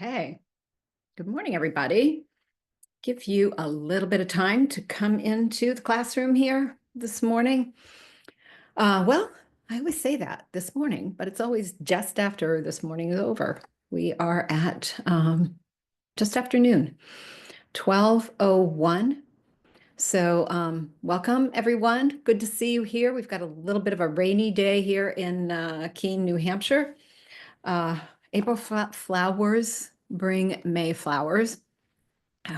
Okay. Good morning, everybody. Give you a little bit of time to come into the classroom here this morning. Well, I always say that this morning, but it's always just after this morning is over. We are at just after noon, 12:01. So welcome, everyone. Good to see you here. We've got a little bit of a rainy day here in Keene, New Hampshire. Uh, April flowers bring May flowers.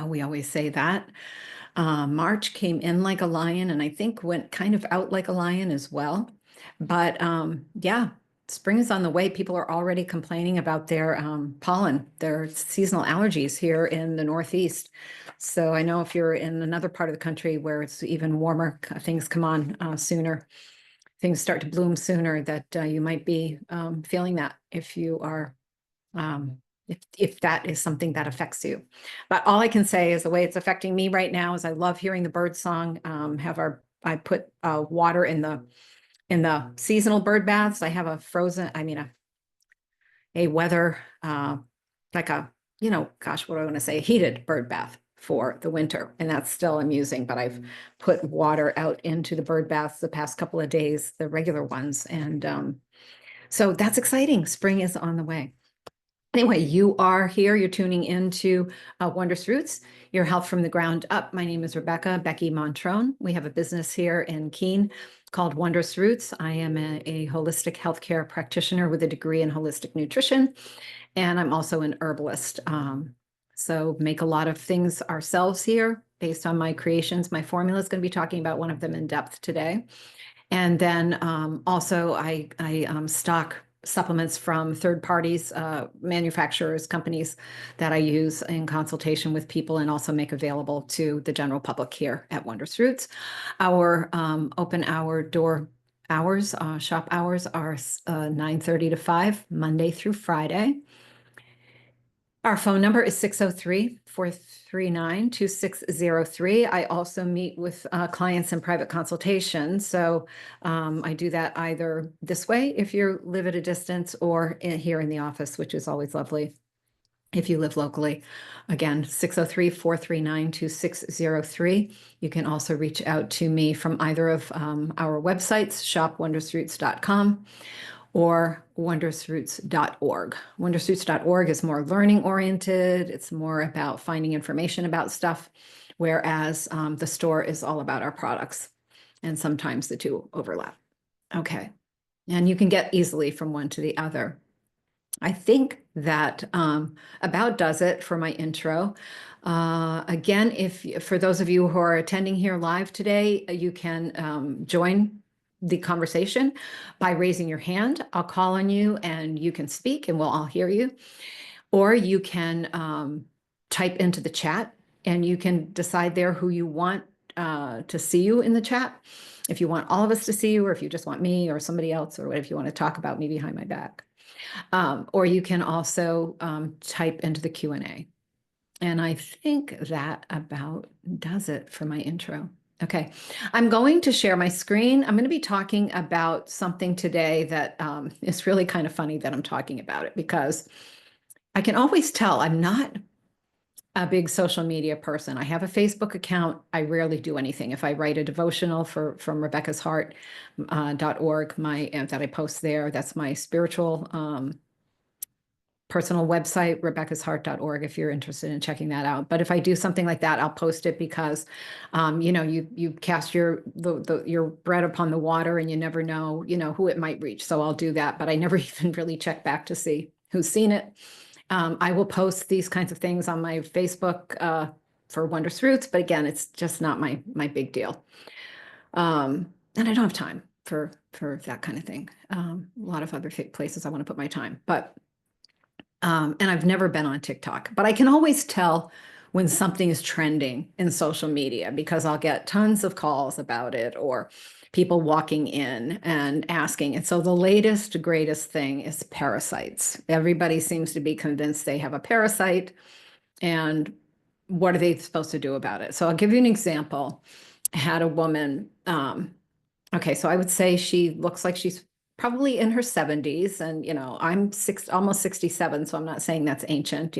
We always say that. March came in like a lion and I think went kind of out like a lion as well. But yeah, spring is on the way. People are already complaining about their pollen, their seasonal allergies here in the Northeast. So I know if you're in another part of the country where it's even warmer, things come on sooner, things start to bloom sooner, that you might be feeling that if you are um, if that is something that affects you. But all I can say is the way it's affecting me right now is I love hearing the bird song. I put water in the seasonal bird baths. I have a frozen, I mean a weather like a, gosh, what do I want to say? A heated bird bath for the winter. And that's still amusing, but I've put water out into the bird baths the past couple of days, the regular ones. And so that's exciting. Spring is on the way. Anyway, you are here. You're tuning into Wondrous Roots, your health from the ground up. My name is Becky Montrone. We have a business here in Keene called Wondrous Roots. I am a holistic healthcare practitioner with a degree in holistic nutrition, and I'm also an herbalist. So make a lot of things ourselves here based on my creations. My formula is going to be talking about one of them in depth today. And then also I stock supplements from third parties, manufacturers, companies that I use in consultation with people and also make available to the general public here at Wondrous Roots. Our open hour door hours, shop hours are 9:30 to 5, Monday through Friday. Our phone number is 603-439-2603. I also meet with clients in private consultation. So I do that either this way if you live at a distance or here in the office, which is always lovely if you live locally. Again, 603-439-2603. You can also reach out to me from either of our websites, shopwondrousroots.com or wondrousroots.org. Wondrousroots.org is more learning oriented. It's more about finding information about stuff, whereas the store is all about our products. And sometimes the two overlap. Okay. And you can get easily from one to the other. I think that about does it for my intro. Again, for those of you who are attending here live today, you can join the conversation by raising your hand. I'll call on you and you can speak and we'll all hear you. Or you can type into the chat and you can decide there who you want to see you in the chat. If you want all of us to see you, or if you just want me or somebody else, or if you want to talk about me behind my back. Or you can also type into the Q&A. And I think that about does it for my intro. Okay, I'm going to share my screen. I'm going to be talking about something today that is really kind of funny that I'm talking about it, because I can always tell I'm not a big social media person. I have a Facebook account. I rarely do anything. If I write a devotional from rebeccasheart.org, that I post there, that's my spiritual personal website, rebeccasheart.org, if you're interested in checking that out. But if I do something like that, I'll post it because, you cast your bread upon the water and you never know, who it might reach. So I'll do that, but I never even really check back to see who's seen it. I will post these kinds of things on my Facebook for Wondrous Roots, but again, it's just not my big deal. And I don't have time for that kind of thing. A lot of other places I want to put my time, but and I've never been on TikTok, but I can always tell when something is trending in social media because I'll get tons of calls about it or people walking in and asking. And so the latest, greatest thing is parasites. Everybody seems to be convinced they have a parasite, and what are they supposed to do about it? So I'll give you an example. I had a woman, okay, so I would say she looks like she's probably in her 70s. And, I'm almost 67, so I'm not saying that's ancient.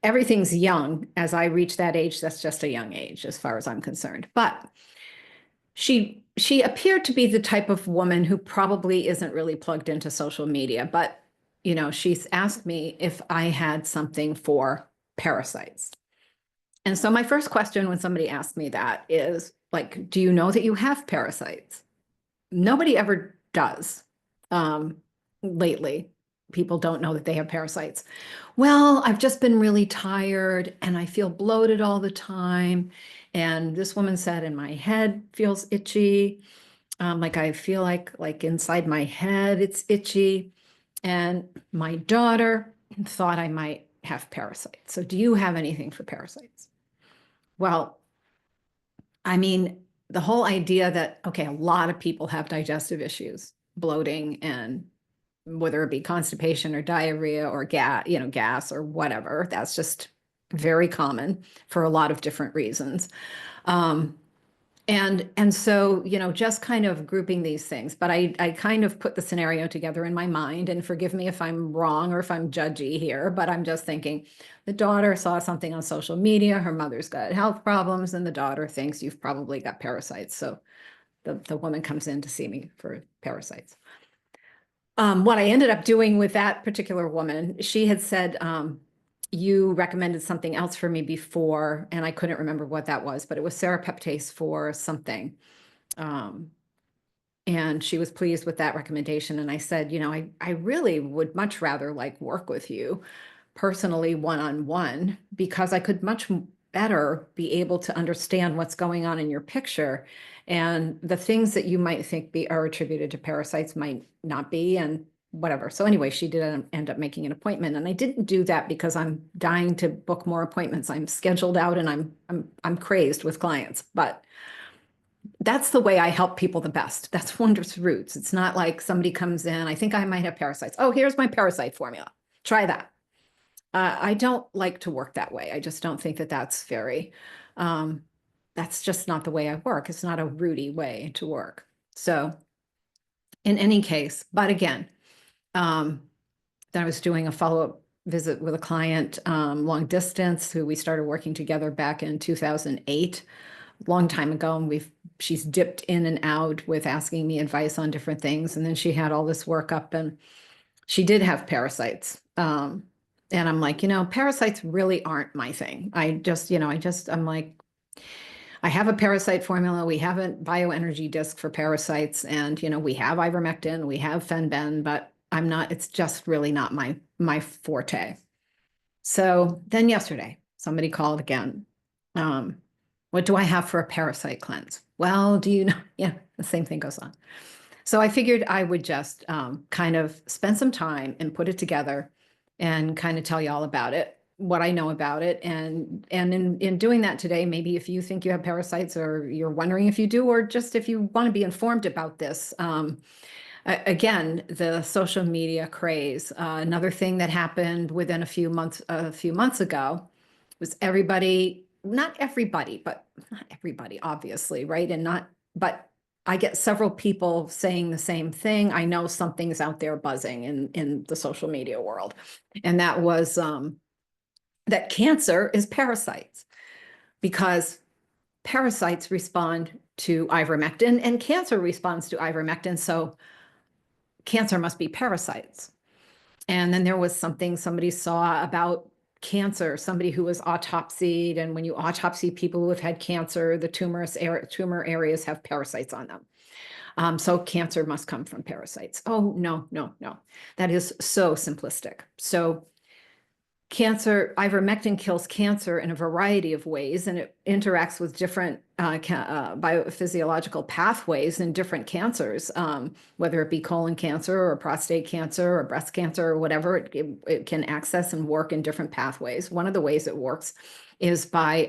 Everything's young. As I reach that age, that's just a young age as far as I'm concerned. But she appeared to be the type of woman who probably isn't really plugged into social media, but she's asked me if I had something for parasites. And so my first question when somebody asks me that is like, do you know that you have parasites? Nobody ever does. Um, Lately, people don't know that they have parasites. Well, I've just been really tired and I feel bloated all the time. And this woman said, and my head feels itchy. Like I feel like inside my head it's itchy. And my daughter thought I might have parasites. So do you have anything for parasites? Well, I mean, the whole idea that, okay, a lot of people have digestive issues, bloating, and whether it be constipation or diarrhea or gas or whatever, that's just very common for a lot of different reasons. Um, and so, just kind of grouping these things, but I kind of put the scenario together in my mind, and forgive me if I'm wrong or if I'm judgy here, but I'm just thinking the daughter saw something on social media, her mother's got health problems, and the daughter thinks you've probably got parasites. So the woman comes in to see me for parasites. What I ended up doing with that particular woman, she had said, you recommended something else for me before, and I couldn't remember what that was, but it was serapeptase for something. Um, and she was pleased with that recommendation. And I said, I really would much rather like work with you personally one-on-one because I could much better be able to understand what's going on in your picture. And the things that you might think are attributed to parasites might not be, and whatever. So anyway, she did end up making an appointment. And I didn't do that because I'm dying to book more appointments. I'm scheduled out and I'm crazed with clients. But that's the way I help people the best. That's Wondrous Roots. It's not like somebody comes in, I think I might have parasites. Oh, here's my parasite formula. Try that. I don't like to work that way. I just don't think that um, that's just not the way I work. It's not a rooty way to work. So in any case, but again, then I was doing a follow-up visit with a client, long distance, who we started working together back in 2008, long time ago. And she's dipped in and out with asking me advice on different things. And then she had all this workup and she did have parasites. And I'm like, parasites really aren't my thing. I'm like, I have a parasite formula. We have a bioenergy disc for parasites. And, we have ivermectin, we have fenben, but it's just really not my forte. So then yesterday, somebody called again. What do I have for a parasite cleanse? Well, do you know? Yeah, the same thing goes on. So I figured I would just kind of spend some time and put it together and kind of tell you all about it, what I know about it. And in doing that today, maybe if you think you have parasites or you're wondering if you do, or just if you want to be informed about this, again, the social media craze. Another thing that happened within a few months ago was not everybody, obviously, right? But I get several people saying the same thing. I know something's out there buzzing in the social media world. And that was that cancer is parasites, because parasites respond to ivermectin and cancer responds to ivermectin. So cancer must be parasites. And then there was something somebody saw about cancer, somebody who was autopsied. And when you autopsy people who have had cancer, the tumor areas have parasites on them. So cancer must come from parasites. Oh, no, no, no. That is so simplistic. So ivermectin kills cancer in a variety of ways, and it interacts with different biophysiological pathways in different cancers, whether it be colon cancer or prostate cancer or breast cancer or whatever. It can access and work in different pathways. One of the ways it works is by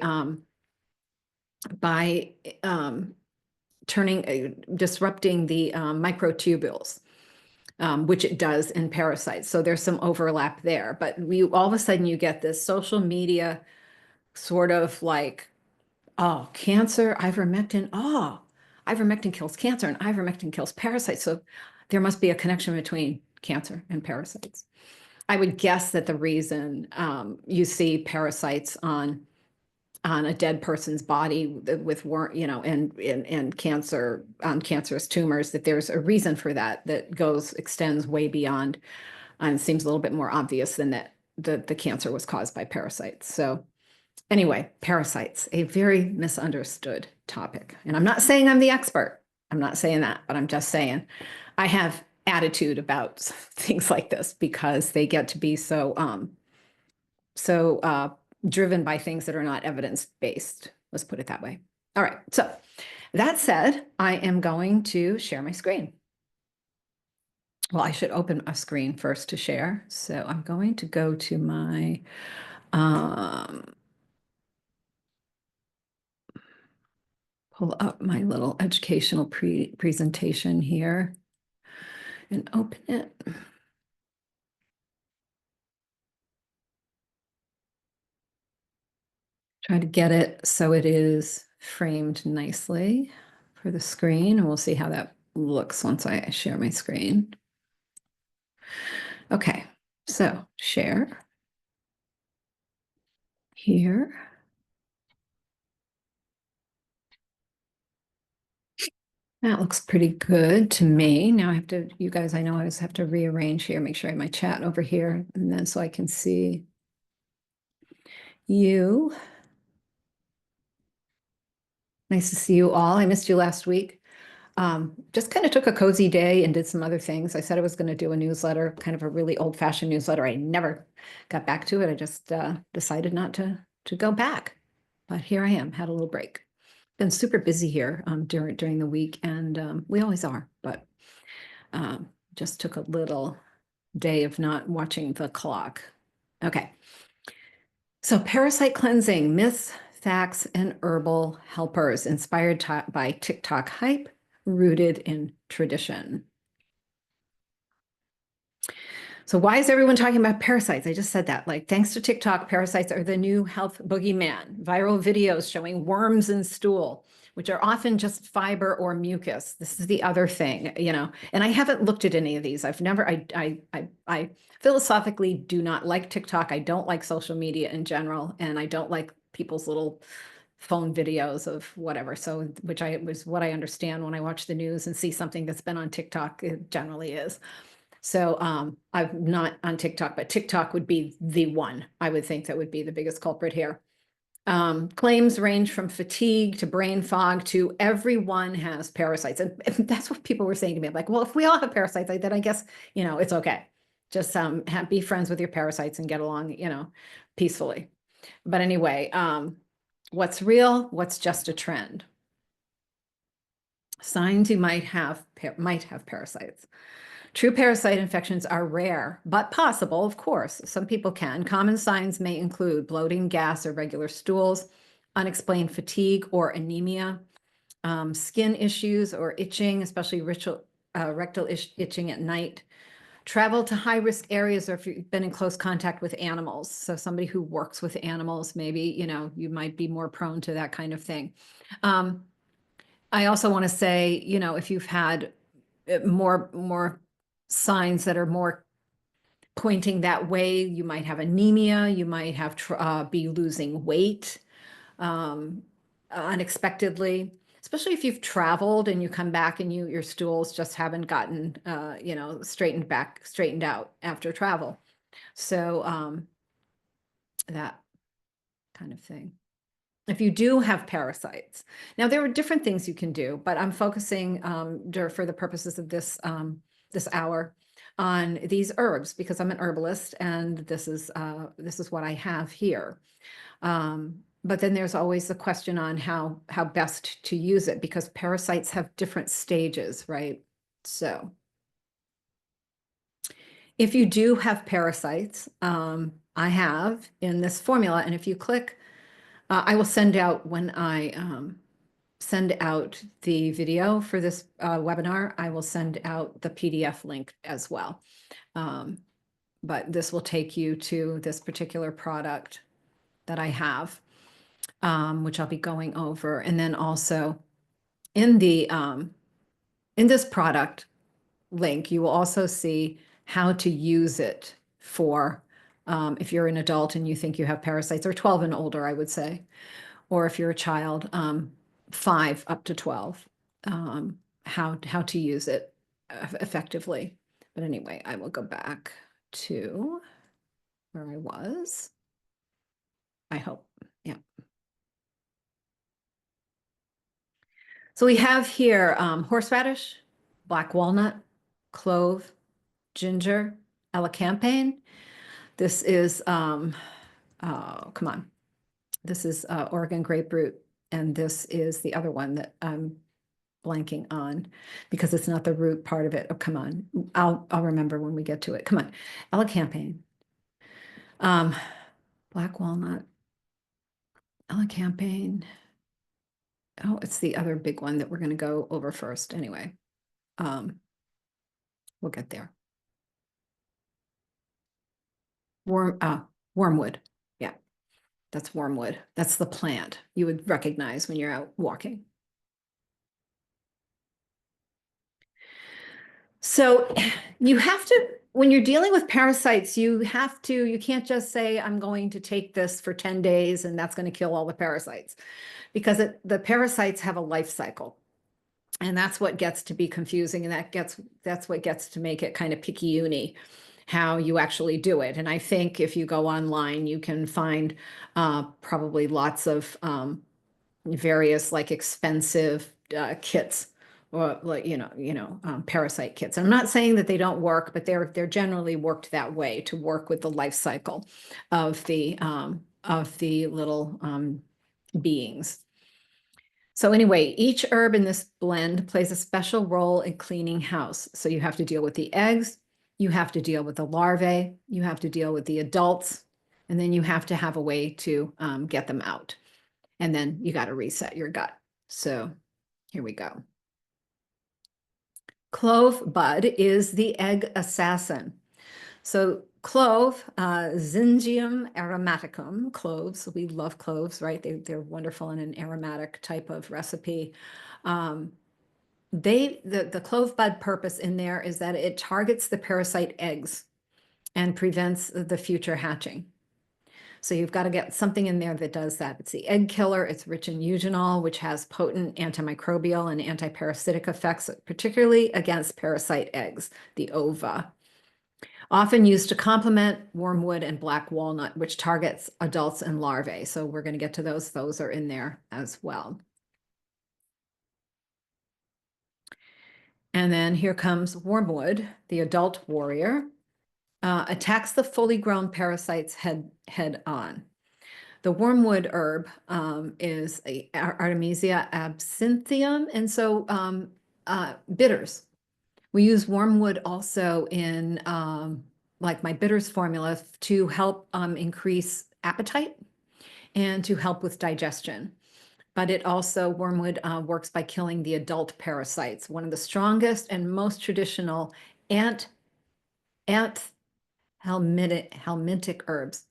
disrupting the microtubules. Which it does in parasites. So there's some overlap there. But all of a sudden you get this social media sort of like, oh, cancer, ivermectin. Oh, ivermectin kills cancer and ivermectin kills parasites. So there must be a connection between cancer and parasites. I would guess that the reason you see parasites on a dead person's body with worm, and cancer on cancerous tumors, that there's a reason for that extends way beyond, and seems a little bit more obvious than that the cancer was caused by parasites. So anyway, parasites, a very misunderstood topic. And I'm not saying I'm the expert. I'm not saying that, but I'm just saying I have attitude about things like this because they get to be so driven by things that are not evidence-based. Let's put it that way. All right. So that said, I am going to share my screen. Well, I should open a screen first to share. So I'm going to go to my pull up my little educational presentation here and open it. Try to get it so it is framed nicely for the screen, and we'll see how that looks once I share my screen. Okay, so share here. That looks pretty good to me. Now I have to, you guys, I know I just have to rearrange here, make sure I have my chat over here, and then so I can see you. Nice to see you all. I missed you last week. Just kind of took a cozy day and did some other things. I said I was going to do a newsletter, kind of a really old-fashioned newsletter. I never got back to it. I just decided not to go back. But here I am, had a little break. Been super busy here during the week, and we always are, but just took a little day of not watching the clock. Okay. So parasite cleansing, myths, facts, and herbal helpers inspired by TikTok hype, rooted in tradition. So why is everyone talking about parasites? I just said that. Like, thanks to TikTok, parasites are the new health boogeyman. Viral videos showing worms in stool, which are often just fiber or mucus. This is the other thing, and I haven't looked at any of these. I've never, I philosophically do not like TikTok. I don't like social media in general, and I don't like people's little phone videos of whatever. So, which was what I understand when I watch the news and see something that's been on TikTok, it generally is. So I'm not on TikTok, but TikTok would be the one. I would think that would be the biggest culprit here. Claims range from fatigue to brain fog to everyone has parasites. And that's what people were saying to me. I'm like, well, if we all have parasites, then I guess, it's okay. Just be friends with your parasites and get along, peacefully. But anyway, what's real? What's just a trend? Signs you might have parasites. True parasite infections are rare, but possible, of course. Some people can. Common signs may include bloating, gas, or regular stools, unexplained fatigue or anemia, skin issues or itching, especially rectal itching at night, travel to high-risk areas, or if you've been in close contact with animals. So somebody who works with animals, maybe, you might be more prone to that kind of thing. I also want to say, if you've had more signs that are more pointing that way, you might have anemia, you might have be losing weight unexpectedly, especially if you've traveled and you come back and your stools just haven't gotten straightened out after travel. So that kind of thing. If you do have parasites, now there are different things you can do, but I'm focusing for the purposes of this hour on these herbs because I'm an herbalist and this is what I have here. But then there's always the question on how best to use it because parasites have different stages, right? So if you do have parasites, I have in this formula, and if you click, I will send out when I send out the video for this webinar, I will send out the PDF link as well. But this will take you to this particular product that I have, which I'll be going over. And then also in this product, link, you will also see how to use it for if you're an adult and you think you have parasites, or 12 and older, I would say, or if you're a child, 5 up to 12, how to use it effectively. But anyway, I will go back to where I was. I hope. Yeah. So we have here horseradish, black walnut, clove, ginger, elecampane. This is, come on. This is Oregon grapefruit. And this is the other one that I'm blanking on because it's not the root part of it. Oh, come on. I'll remember when we get to it. Come on. Elecampane. Black walnut, elecampane. Oh, it's the other big one that we're going to go over first. Anyway, we'll get there. Wormwood. Yeah, that's wormwood. That's the plant you would recognize when you're out walking. So you have to, when you're dealing with parasites, you can't just say, I'm going to take this for 10 days and that's going to kill all the parasites, because the parasites have a life cycle. And that's what gets to be confusing. And that's what gets to make it kind of picky-uni, how you actually do it. And I think if you go online, you can find probably lots of various like expensive kits, or like, parasite kits. I'm not saying that they don't work, but they're generally worked that way to work with the life cycle of the little beings. So anyway, each herb in this blend plays a special role in cleaning house. So you have to deal with the eggs, you have to deal with the larvae, you have to deal with the adults, and then you have to have a way to get them out. And then you got to reset your gut. So here we go. Clove bud is the egg assassin. So clove, Zingium aromaticum, cloves. We love cloves, right? They're wonderful in an aromatic type of recipe. The clove bud purpose in there is that it targets the parasite eggs and prevents the future hatching. So you've got to get something in there that does that. It's the egg killer. It's rich in eugenol, which has potent antimicrobial and antiparasitic effects, particularly against parasite eggs, the ova. Often used to complement wormwood and black walnut, which targets adults and larvae. So we're going to get to those. Those are in there as well. And then here comes wormwood, the adult warrior, attacks the fully grown parasites head on. The wormwood herb is Artemisia absinthium, and so bitters. We use wormwood also in like my bitters formula to help increase appetite and to help with digestion. But it also, wormwood works by killing the adult parasites. One of the strongest and most traditional helmintic herbs.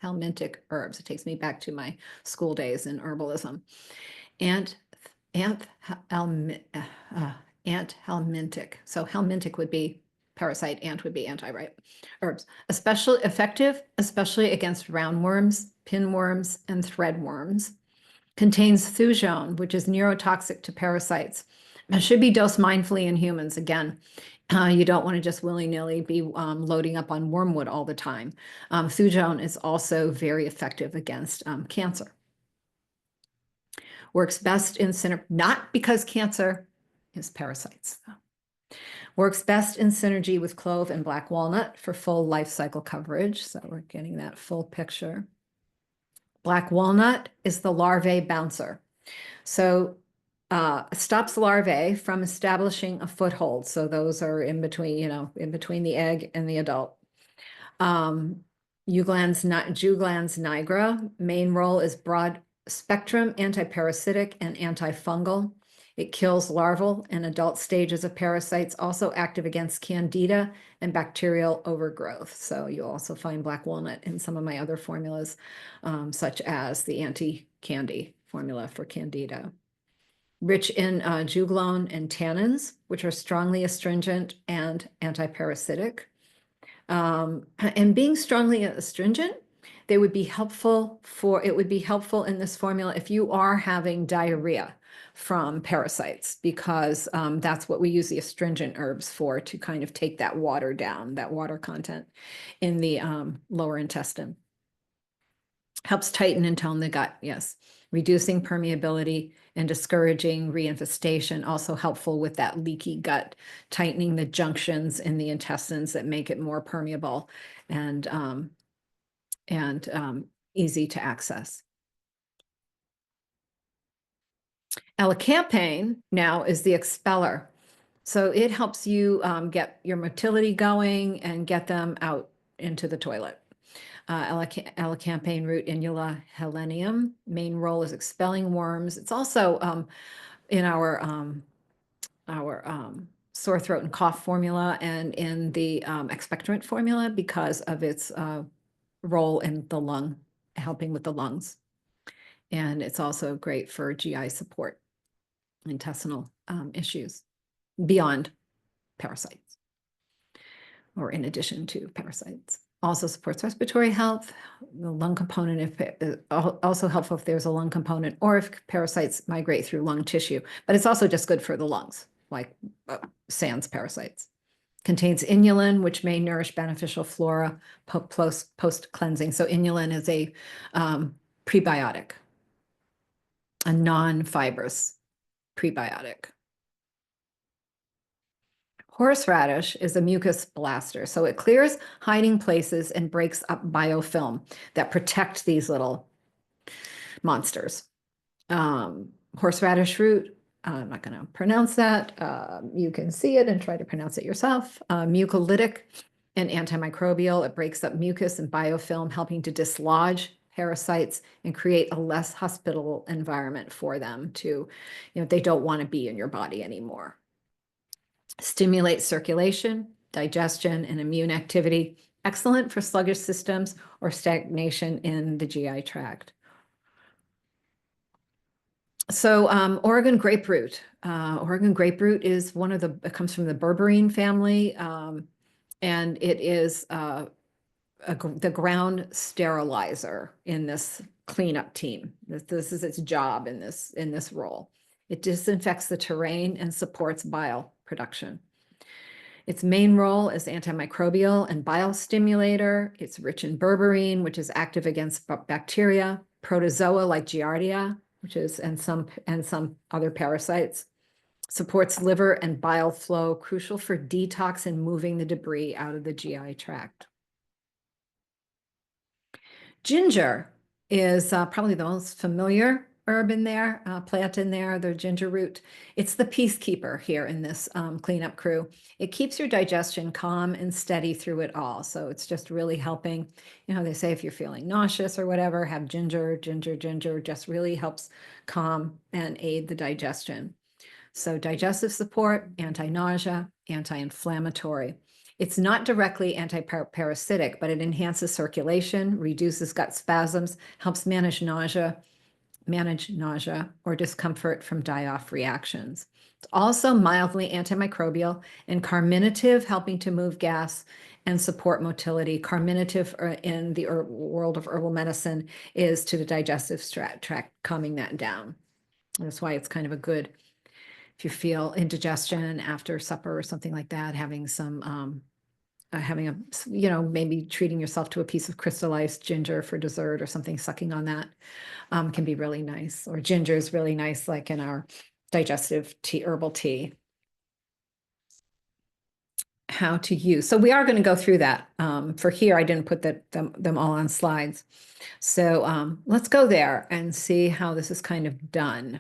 Helmintic herbs. It takes me back to my school days in herbalism. Helmintic. So helmintic would be parasite, ant would be anti, right? Herbs. Especially effective, especially against roundworms, pinworms, and threadworms. Contains thujone, which is neurotoxic to parasites. It should be dosed mindfully in humans. Again, you don't want to just willy-nilly be loading up on wormwood all the time. Thujone is also very effective against cancer. Works best in not because cancer is parasites. Works best in synergy with clove and black walnut for full life cycle coverage. So we're getting that full picture. Black walnut is the larvae bouncer. So stops larvae from establishing a foothold. So those are in between, in between the egg and the adult. Juglans nigra, main role is broad spectrum antiparasitic and antifungal. It kills larval and adult stages of parasites, also active against candida and bacterial overgrowth. So you'll also find black walnut in some of my other formulas, such as the anti-candy formula for candida. rich in juglone and tannins, which are strongly astringent and antiparasitic. And being strongly astringent, it would be helpful in this formula if you are having diarrhea from parasites, because that's what we use the astringent herbs for, to kind of take that water down, that water content in the lower intestine. Helps tighten and tone the gut, yes. Reducing permeability and discouraging reinfestation, also helpful with that leaky gut, tightening the junctions in the intestines that make it more permeable and easy to access. Elecampane now is the expeller. So it helps you get your motility going and get them out into the toilet. Elecampane root Inula helenium. Main role is expelling worms. It's also in our sore throat and cough formula and in the expectorant formula because of its role in the lung, helping with the lungs. And it's also great for GI support, intestinal issues beyond parasites, or in addition to parasites. Also supports respiratory health, the lung component, if also helpful if there's a lung component or if parasites migrate through lung tissue, but it's also just good for the lungs, like sans parasites. Contains inulin, which may nourish beneficial flora post-cleansing. So inulin is a prebiotic, a non-fibrous prebiotic. Horseradish is a mucus blaster, so it clears hiding places and breaks up biofilm that protect these little monsters. Horseradish root, I'm not going to pronounce that. You can see it and try to pronounce it yourself. Mucolytic and antimicrobial. It breaks up mucus and biofilm, helping to dislodge parasites and create a less hospitable environment for them to, they don't want to be in your body anymore. Stimulates circulation, digestion, and immune activity. Excellent for sluggish systems or stagnation in the GI tract. So Oregon grapefruit. Oregon grapefruit is it comes from the berberine family, and it is the ground sterilizer in this cleanup team. This is its job in this role. It disinfects the terrain and supports bile production. Its main role is antimicrobial and biostimulator. It's rich in berberine, which is active against bacteria, protozoa like Giardia, and some other parasites. Supports liver and bile flow, crucial for detox and moving the debris out of the GI tract. Ginger is probably the most familiar herb in there, plant in there, the ginger root. It's the peacekeeper here in this cleanup crew. It keeps your digestion calm and steady through it all. So it's just really helping. They say if you're feeling nauseous or whatever, have ginger. Ginger just really helps calm and aid the digestion. So digestive support, anti-nausea, anti-inflammatory. It's not directly anti-parasitic, but it enhances circulation, reduces gut spasms, helps manage nausea or discomfort from die-off reactions. It's also mildly antimicrobial and carminative, helping to move gas and support motility. Carminative in the world of herbal medicine is to the digestive tract, calming that down. That's why it's kind of a good, if you feel indigestion after supper or something like that, having some maybe treating yourself to a piece of crystallized ginger for dessert or something, sucking on that can be really nice. Or ginger is really nice, like in our digestive tea, herbal tea. How to use. So we are going to go through that. For here, I didn't put them all on slides. So let's go there and see how this is kind of done.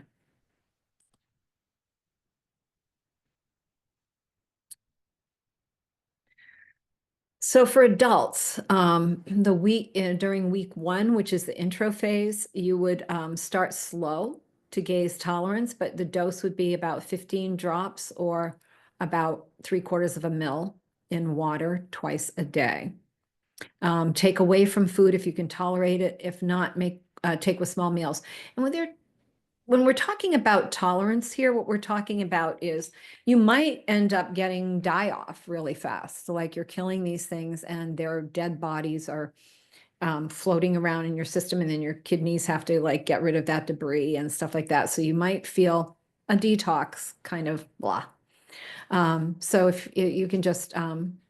So for adults, during week 1, which is the intro phase, you would start slow to gauge tolerance, but the dose would be about 15 drops or about 3/4 of a ml in water twice a day. Take away from food if you can tolerate it. If not, take with small meals. And with your when we're talking about tolerance here, what we're talking about is you might end up getting die off really fast. So like you're killing these things and their dead bodies are floating around in your system, and then your kidneys have to like get rid of that debris and stuff like that. So you might feel a detox kind of blah. So if you can just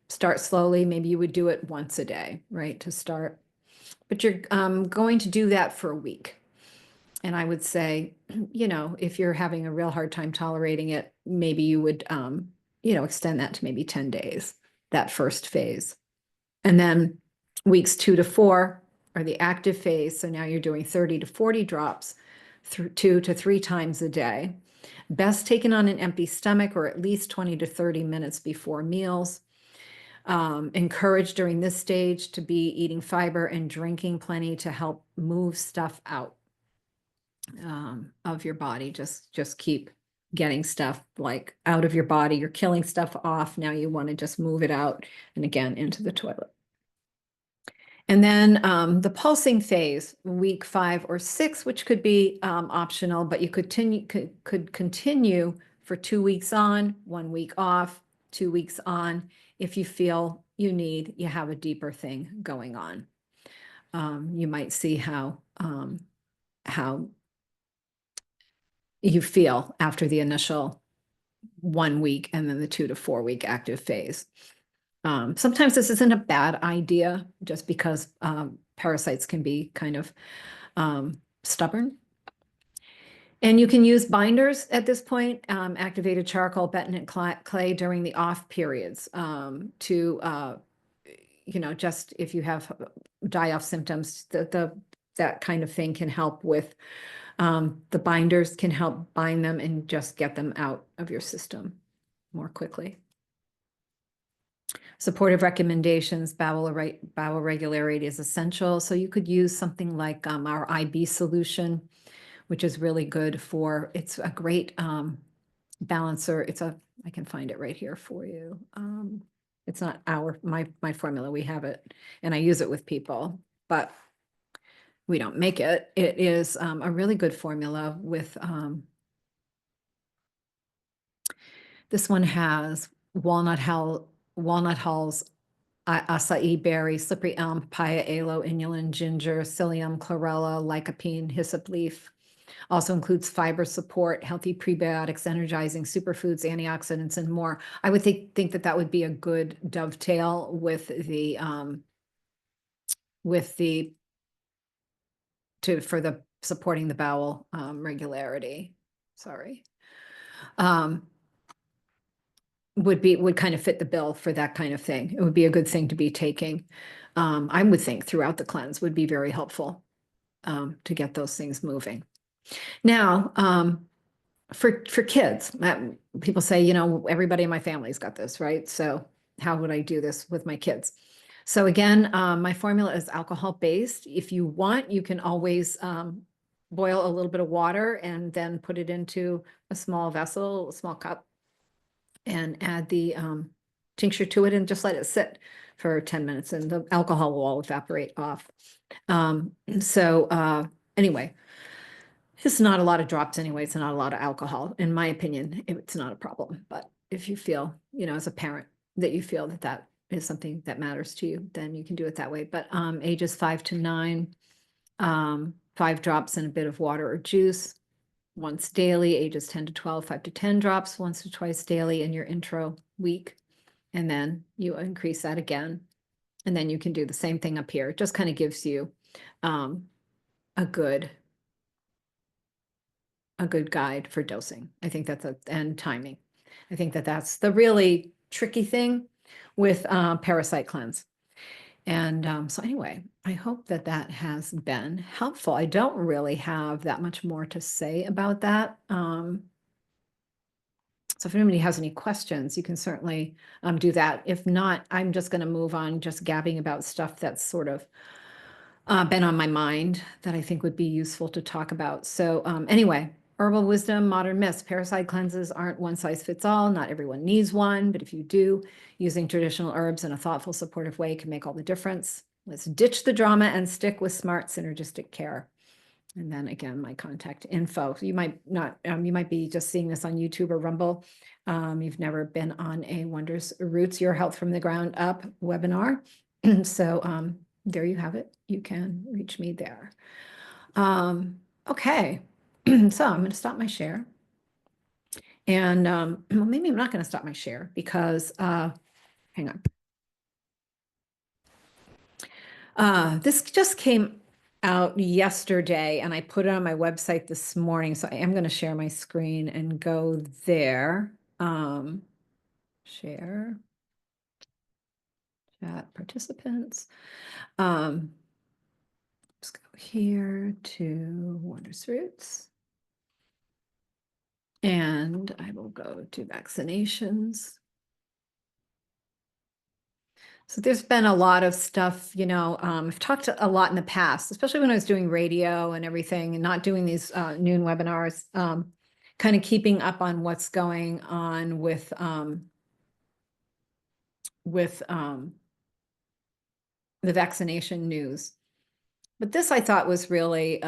start slowly, maybe you would do it once a day, right, to start. But you're going to do that for a week. And I would say, if you're having a real hard time tolerating it, maybe you would, extend that to maybe 10 days, that first phase. And then weeks 2 to 4 are the active phase. So now you're doing 30 to 40 drops through 2 to 3 times a day. Best taken on an empty stomach or at least 20 to 30 minutes before meals. Encouraged during this stage to be eating fiber and drinking plenty to help move stuff out of your body. Just keep getting stuff like out of your body. You're killing stuff off. Now you want to just move it out and again into the toilet. And then the pulsing phase, week 5 or 6, which could be optional, but you could continue for 2 weeks on, 1 week off, 2 weeks on, if you feel you have a deeper thing going on. You might see how you feel after the initial 1 week and then the 2 to 4 week active phase. Sometimes this isn't a bad idea just because parasites can be kind of stubborn. And you can use binders at this point, activated charcoal, bentonite clay during the off periods to, just if you have die-off symptoms, that kind of thing can help with, the binders can help bind them and just get them out of your system more quickly. Supportive recommendations, bowel regularity is essential. So you could use something like our IB solution, which is really good for, it's a great balancer. I can find it right here for you. It's not my formula, we have it, and I use it with people, but we don't make it. It is a really good formula with, this one has walnut hulls, acai berry, slippery elm, papaya, aloe, inulin, ginger, psyllium, chlorella, lycopene, hyssop leaf. Also includes fiber support, healthy prebiotics, energizing superfoods, antioxidants, and more. I would think that would be a good dovetail with the for the supporting the bowel regularity. Sorry. Would kind of fit the bill for that kind of thing. It would be a good thing to be taking. I would think throughout the cleanse would be very helpful to get those things moving. Now, for kids, people say, everybody in my family's got this, right? So how would I do this with my kids? So again, my formula is alcohol-based. If you want, you can always boil a little bit of water and then put it into a small vessel, a small cup, and add the tincture to it and just let it sit for 10 minutes and the alcohol will all evaporate off. Anyway, it's not a lot of drops anyway. It's not a lot of alcohol. In my opinion, it's not a problem. But if you feel, as a parent, that you feel that is something that matters to you, then you can do it that way. But ages 5 to 9, 5 drops in a bit of water or juice once daily. Ages 10 to 12, 5 to 10 drops once or twice daily in your intro week. And then you increase that again. And then you can do the same thing up here. It just kind of gives you a good guide for dosing. I think and timing. I think that's the really tricky thing with parasite cleanse. And so anyway, I hope that has been helpful. I don't really have that much more to say about that. So if anybody has any questions, you can certainly do that. If not, I'm just going to move on, just gabbing about stuff that's sort of been on my mind that I think would be useful to talk about. So anyway, herbal wisdom, modern myths. Parasite cleanses aren't one size fits all. Not everyone needs one, but if you do, using traditional herbs in a thoughtful, supportive way can make all the difference. Let's ditch the drama and stick with smart, synergistic care. And then again, my contact info. So you might not, you might be just seeing this on YouTube or Rumble. You've never been on a Wonders Roots Your Health from the Ground Up webinar. So there you have it. You can reach me there. Okay, so I'm going to stop my share. And well, maybe I'm not going to stop my share because, hang on. This just came out yesterday and I put it on my website this morning. So I am going to share my screen and go there. Share, chat participants. Let's go here to Wonders Roots. And I will go to vaccinations. So there's been a lot of stuff, I've talked a lot in the past, especially when I was doing radio and everything and not doing these noon webinars, kind of keeping up on what's going on with the vaccination news. But this I thought was really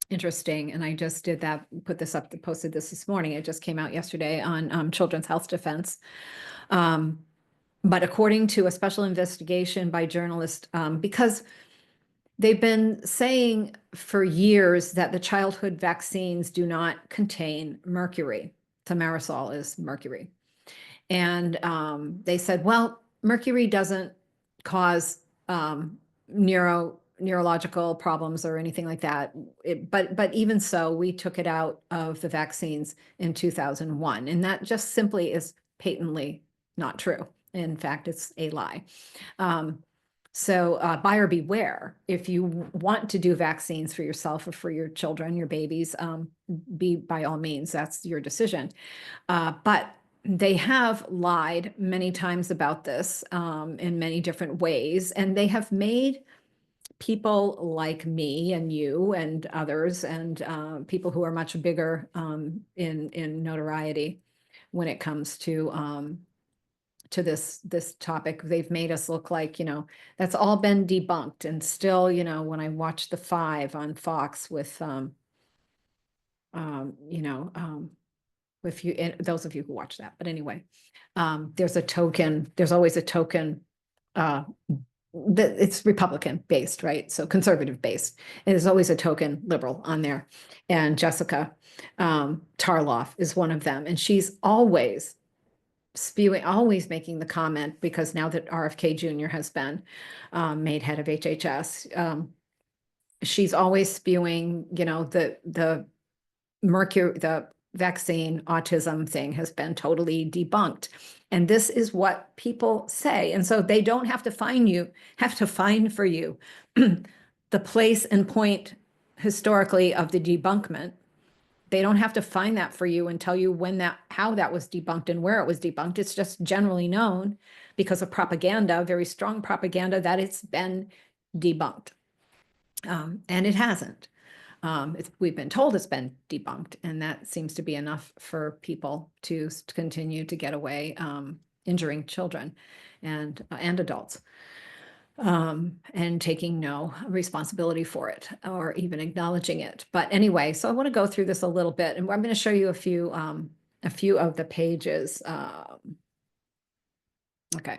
interesting. And I just did that, put this up, posted this morning. It just came out yesterday on Children's Health Defense. But according to a special investigation by journalists, because they've been saying for years that the childhood vaccines do not contain mercury. Thimerosal is mercury. And they said, well, mercury doesn't cause neurological problems or anything like that. But even so, we took it out of the vaccines in 2001. And that just simply is patently not true. In fact, it's a lie. So buyer beware. If you want to do vaccines for yourself or for your children, your babies, be by all means, that's your decision. But they have lied many times about this in many different ways, and they have made people like me and you and others and people who are much bigger in notoriety when it comes to this topic. They've made us look like, that's all been debunked. And still, when I watch The Five on Fox with, if you, those of you who watch that, but anyway, there's always a token, that it's Republican based, right? So conservative based. And there's always a token liberal on there. And Jessica Tarloff is one of them. And she's always always making the comment, because now that RFK Jr. has been made head of HHS, she's always spewing, the vaccine autism thing has been totally debunked. And this is what people say. And so they don't have to find for you the place and point historically of the debunkment. They don't have to find that for you and tell you how that was debunked and where it was debunked. It's just generally known because of propaganda, very strong propaganda, that it's been debunked. And it hasn't. We've been told it's been debunked, and that seems to be enough for people to continue to get away injuring children and adults. And taking no responsibility for it or even acknowledging it. But anyway, so I want to go through this a little bit, and I'm going to show you a few of the pages. Okay.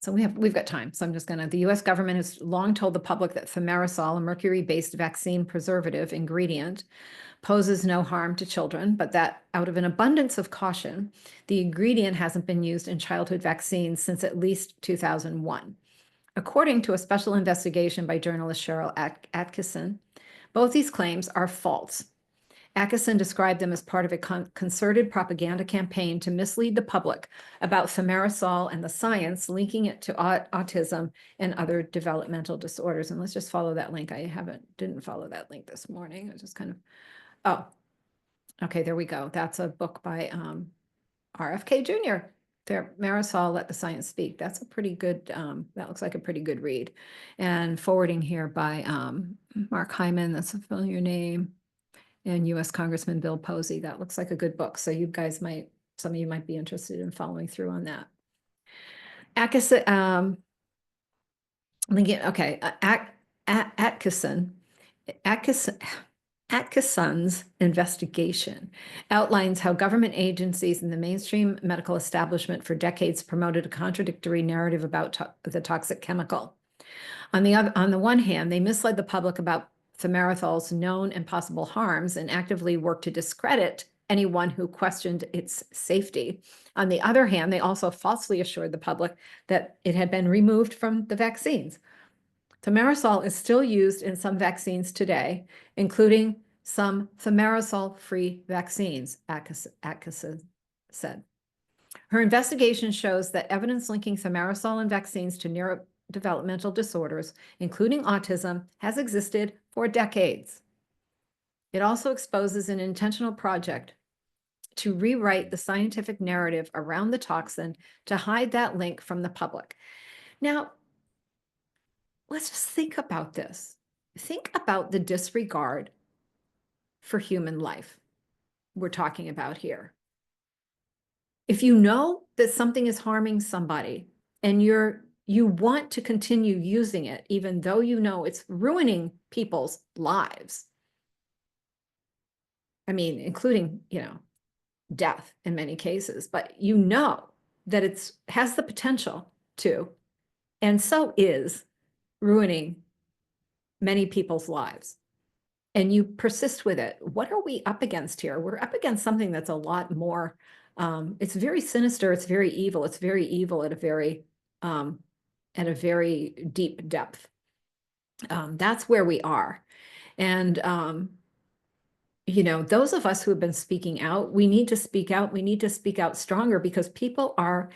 So we've got time. So I'm just going to, the US government has long told the public that thimerosal, a mercury-based vaccine preservative ingredient, poses no harm to children, but that out of an abundance of caution, the ingredient hasn't been used in childhood vaccines since at least 2001. According to a special investigation by journalist Cheryl Atkinson, both these claims are false. Atkinson described them as part of a concerted propaganda campaign to mislead the public about thimerosal and the science linking it to autism and other developmental disorders. And let's just follow that link. I didn't follow that link this morning. I just kind of, oh, okay, there we go. That's a book by RFK Jr. Marisol, Let the Science Speak. That's a pretty good, that looks like a pretty good read. And forwarding here by Mark Hyman, that's a familiar name, and US Congressman Bill Posey. That looks like a good book. So you guys some of you might be interested in following through on that. Okay. Atkinson, Atkinson, Atkinson's investigation outlines how government agencies and the mainstream medical establishment for decades promoted a contradictory narrative about the toxic chemical. On the one hand, they misled the public about thimerosal's known and possible harms and actively worked to discredit anyone who questioned its safety. On the other hand, they also falsely assured the public that it had been removed from the vaccines. Thimerosal is still used in some vaccines today, including some thimerosal-free vaccines, Atkinson said. Her investigation shows that evidence linking thimerosal in vaccines to neurodevelopmental disorders, including autism, has existed for decades. It also exposes an intentional project to rewrite the scientific narrative around the toxin to hide that link from the public. Now, let's just think about this. Think about the disregard for human life we're talking about here. If you know that something is harming somebody and you want to continue using it, even though you know it's ruining people's lives, I mean, including, death in many cases, but you know that it has the potential to, and so is ruining many people's lives, and you persist with it. What are we up against here? We're up against something that's a lot more, it's very sinister, it's very evil at a very deep depth. That's where we are. And, those of us who have been speaking out, we need to speak out. We need to speak out stronger because people are,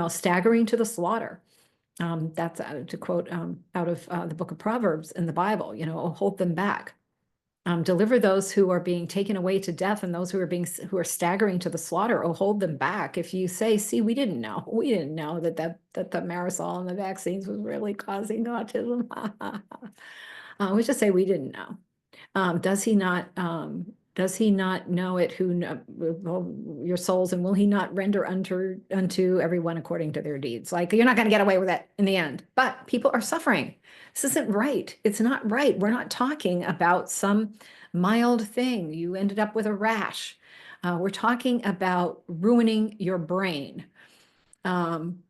staggering to the slaughter. That's to quote out of the book of Proverbs in the Bible, hold them back. Deliver those who are being taken away to death and those who are staggering to the slaughter. Oh, hold them back. If you say, see, we didn't know that the thimerosal and the vaccines was really causing autism. We just say we didn't know. Does he not know it who your souls, and will he not render unto everyone according to their deeds? Like, you're not going to get away with it in the end, but people are suffering. This isn't right. It's not right. We're not talking about some mild thing. You ended up with a rash. We're talking about ruining your brain. And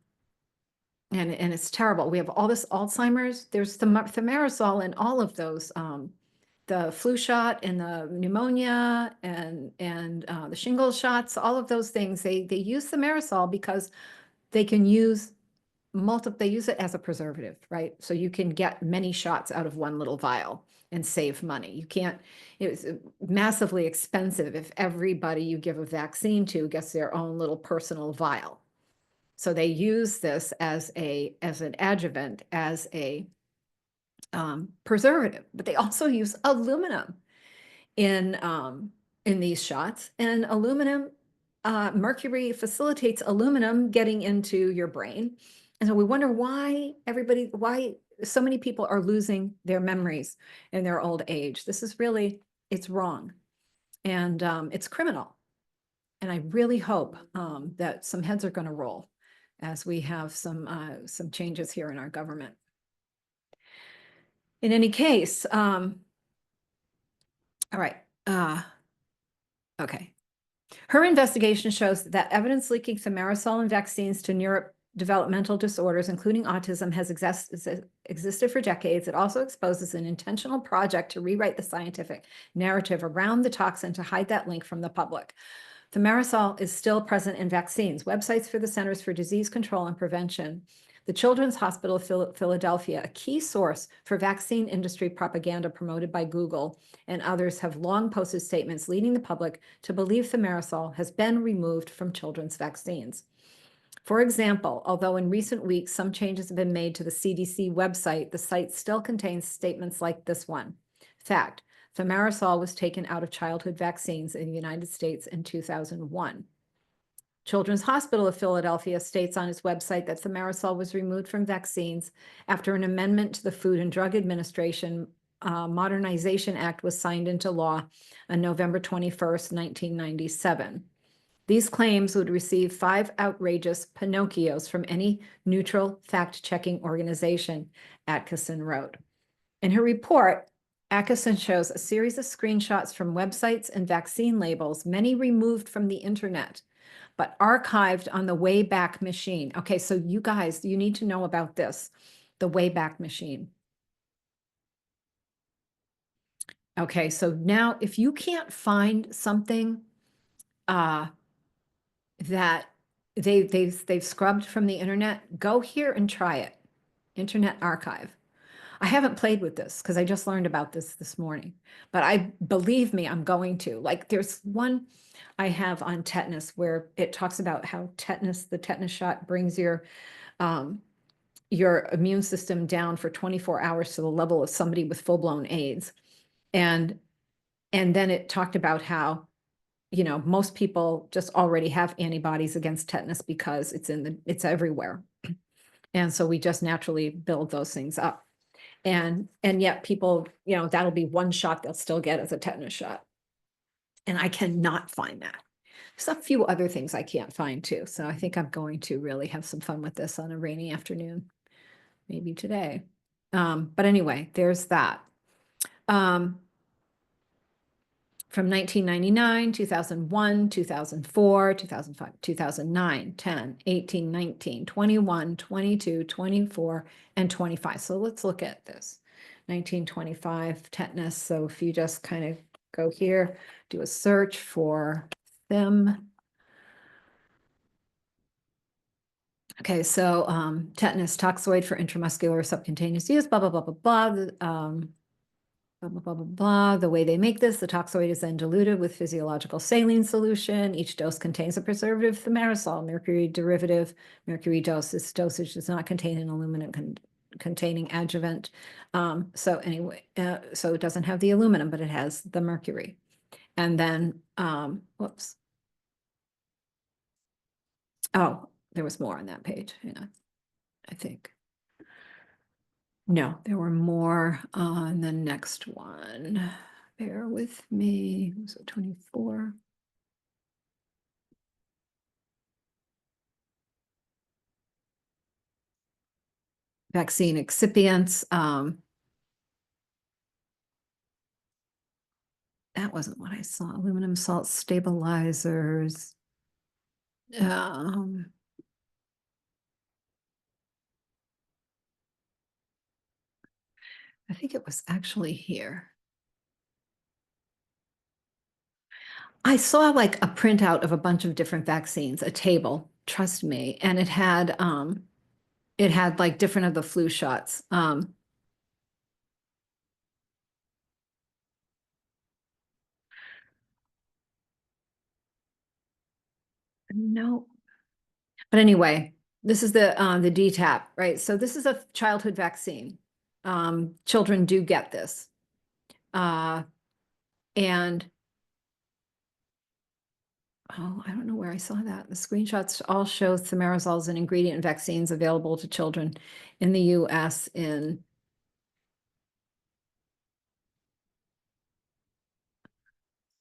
it's terrible. We have all this Alzheimer's. There's the thimerosal in all of those, the flu shot and the pneumonia and the shingles shots, all of those things. They use thimerosal because they can use they use it as a preservative, right? So you can get many shots out of one little vial and save money. You can't, it's massively expensive if everybody you give a vaccine to gets their own little personal vial. So they use this as an adjuvant, as a preservative, but they also use aluminum in these shots, and aluminum, mercury facilitates aluminum getting into your brain. And so we wonder why so many people are losing their memories in their old age. This is really, it's wrong. And it's criminal. And I really hope that some heads are going to roll as we have some changes here in our government. In any case, all right. Okay. Her investigation shows that evidence linking thimerosal in vaccines to neurodevelopmental disorders, including autism, has existed for decades. It also exposes an intentional project to rewrite the scientific narrative around the toxin to hide that link from the public. Thimerosal is still present in vaccines. Websites for the Centers for Disease Control and Prevention, the Children's Hospital of Philadelphia, a key source for vaccine industry propaganda promoted by Google, and others have long posted statements leading the public to believe thimerosal has been removed from children's vaccines. For example, although in recent weeks some changes have been made to the CDC website, the site still contains statements like this one. Fact, thimerosal was taken out of childhood vaccines in the United States in 2001. Children's Hospital of Philadelphia states on its website that thimerosal was removed from vaccines after an amendment to the Food and Drug Administration Modernization Act was signed into law on November 21st, 1997. These claims would receive 5 outrageous Pinocchios from any neutral fact-checking organization, Atkinson wrote. In her report, Atkinson shows a series of screenshots from websites and vaccine labels, many removed from the internet, but archived on the Wayback Machine. Okay, so you guys, you need to know about this, the Wayback Machine. Okay, so now if you can't find something that they've scrubbed from the internet, go here and try it. Internet Archive. I haven't played with this because I just learned about this morning, but believe me, I'm going to. Like there's one I have on tetanus where it talks about how the tetanus shot brings your immune system down for 24 hours to the level of somebody with full-blown AIDS. And then it talked about how, most people just already have antibodies against tetanus because it's everywhere. And so we just naturally build those things up. And yet people, that'll be one shot they'll still get as a tetanus shot. And I cannot find that. There's a few other things I can't find too. So I think I'm going to really have some fun with this on a rainy afternoon, maybe today. But anyway, there's that. From 1999, 2001, 2004, 2005, 2009, 10, 18, 19, 21, 22, 24, and 25. So let's look at this. 1925 tetanus. So if you just kind of go here, do a search for them. Okay, so tetanus toxoid for intramuscular subcutaneous use, blah, blah, blah, blah, blah. Blah, blah, blah, blah, blah. The way they make this, the toxoid is then diluted with physiological saline solution. Each dose contains a preservative, thimerosal, mercury derivative, mercury dose. This dosage does not contain an aluminum containing adjuvant. So anyway, so it doesn't have the aluminum, but it has the mercury. And then, whoops. Oh, there was more on that page. Hang on, I think. No, there were more on the next one. Bear with me. Was it 24? Vaccine excipients. That wasn't what I saw. Aluminum salt stabilizers. I think it was actually here. I saw like a printout of a bunch of different vaccines, a table, trust me, and it had like different of the flu shots. No, but anyway, this is the DTaP, right? So this is a childhood vaccine. Children do get this. And oh, I don't know where I saw that. The screenshots all show thimerosal as an ingredient in vaccines available to children in the US in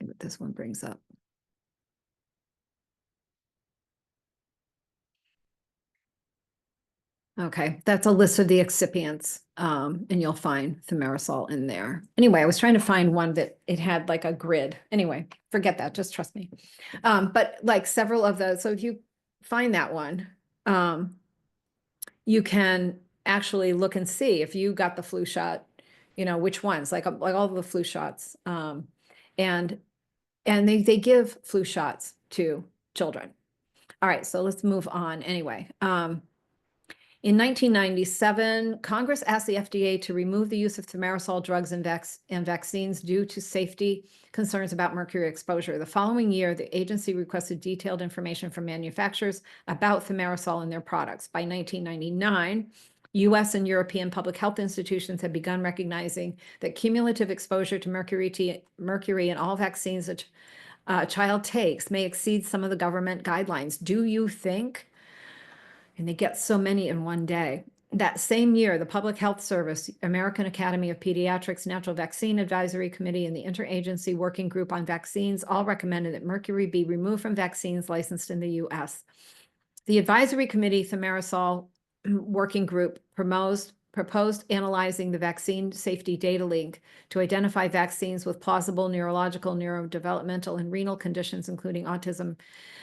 see what this one brings up. Okay, that's a list of the excipients, and you'll find thimerosal in there. Anyway, I was trying to find one that it had like a grid. Anyway, forget that, just trust me. But like several of those, so if you find that one, you can actually look and see if you got the flu shot, which ones, like all the flu shots. And they give flu shots to children. All right, so let's move on anyway. In 1997, Congress asked the FDA to remove the use of thimerosal drugs and vaccines due to safety concerns about mercury exposure. The following year, the agency requested detailed information from manufacturers about thimerosal in their products. By 1999, US and European public health institutions had begun recognizing that cumulative exposure to mercury in all vaccines a child takes may exceed some of the government guidelines. Do you think? And they get so many in one day. That same year, the Public Health Service, American Academy of Pediatrics, National Vaccine Advisory Committee, and the Interagency Working Group on Vaccines all recommended that mercury be removed from vaccines licensed in the US. The Advisory Committee Thimerosal Working Group proposed proposed analyzing the vaccine safety data link to identify vaccines with plausible neurological, neurodevelopmental, and renal conditions, including autism,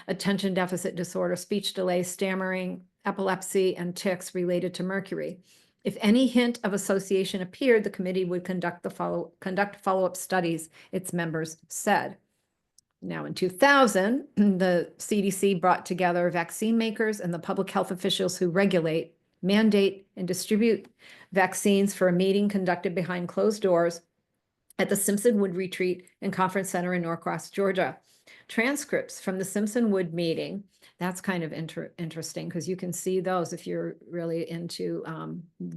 attention deficit disorder, speech delay, stammering, epilepsy, and tics related to mercury. If any hint of association appeared, the committee would conduct follow-up studies, its members said. Now, in 2000, the CDC brought together vaccine makers and the public health officials who regulate, mandate, and distribute vaccines for a meeting conducted behind closed doors at the Simpson Wood Retreat and Conference Center in Norcross, Georgia. Transcripts from the Simpson Wood meeting, that's kind of interesting because you can see those if you're really into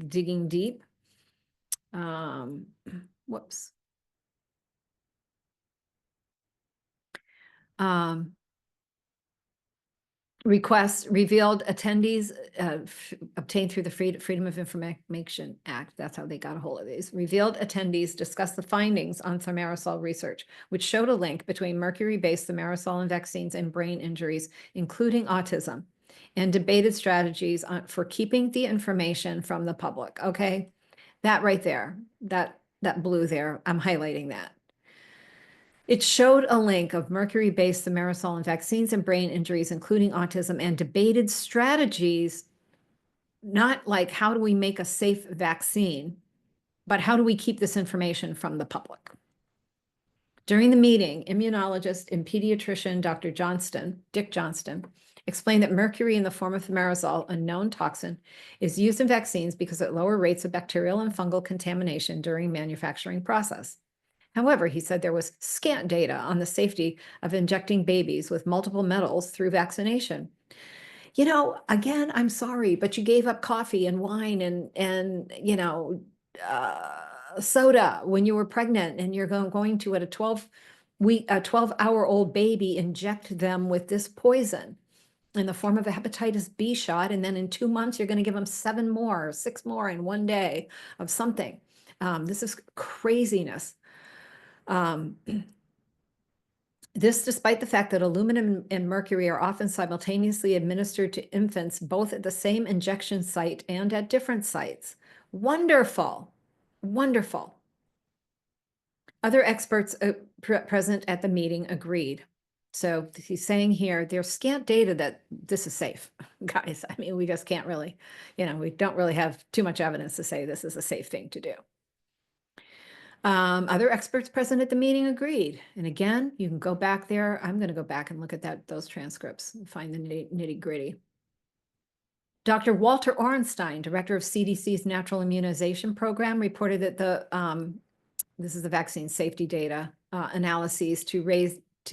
digging deep. Whoops. Requests revealed attendees obtained through the Freedom of Information Act. That's how they got a hold of these. Revealed attendees discussed the findings on thimerosal research, which showed a link between mercury-based thimerosal and vaccines and brain injuries, including autism, and debated strategies for keeping the information from the public. Okay, that right there, that blue there, I'm highlighting that. It showed a link of mercury-based thimerosal and vaccines and brain injuries, including autism, and debated strategies, not like how do we make a safe vaccine, but how do we keep this information from the public? During the meeting, immunologist and pediatrician Dr. Dick Johnston, explained that mercury in the form of thimerosal, a known toxin, is used in vaccines because it lower rates of bacterial and fungal contamination during manufacturing process. However, he said there was scant data on the safety of injecting babies with multiple metals through vaccination. You know, again, I'm sorry, but you gave up coffee and wine and soda when you were pregnant, and you're going to at a 12-hour-old baby inject them with this poison in the form of a hepatitis B shot, and then in 2 months you're going to give them 6 more in one day of something. This is craziness. This despite the fact that aluminum and mercury are often simultaneously administered to infants, both at the same injection site and at different sites. Wonderful, wonderful. Other experts present at the meeting agreed. So he's saying here, there's scant data that this is safe, guys. I mean, we just can't really, we don't really have too much evidence to say this is a safe thing to do. Other experts present at the meeting agreed. And again, you can go back there. I'm going to go back and look at those transcripts and find the nitty gritty. Dr. Walter Orenstein, director of CDC's Natural Immunization Program, reported that this is the vaccine safety data analyses to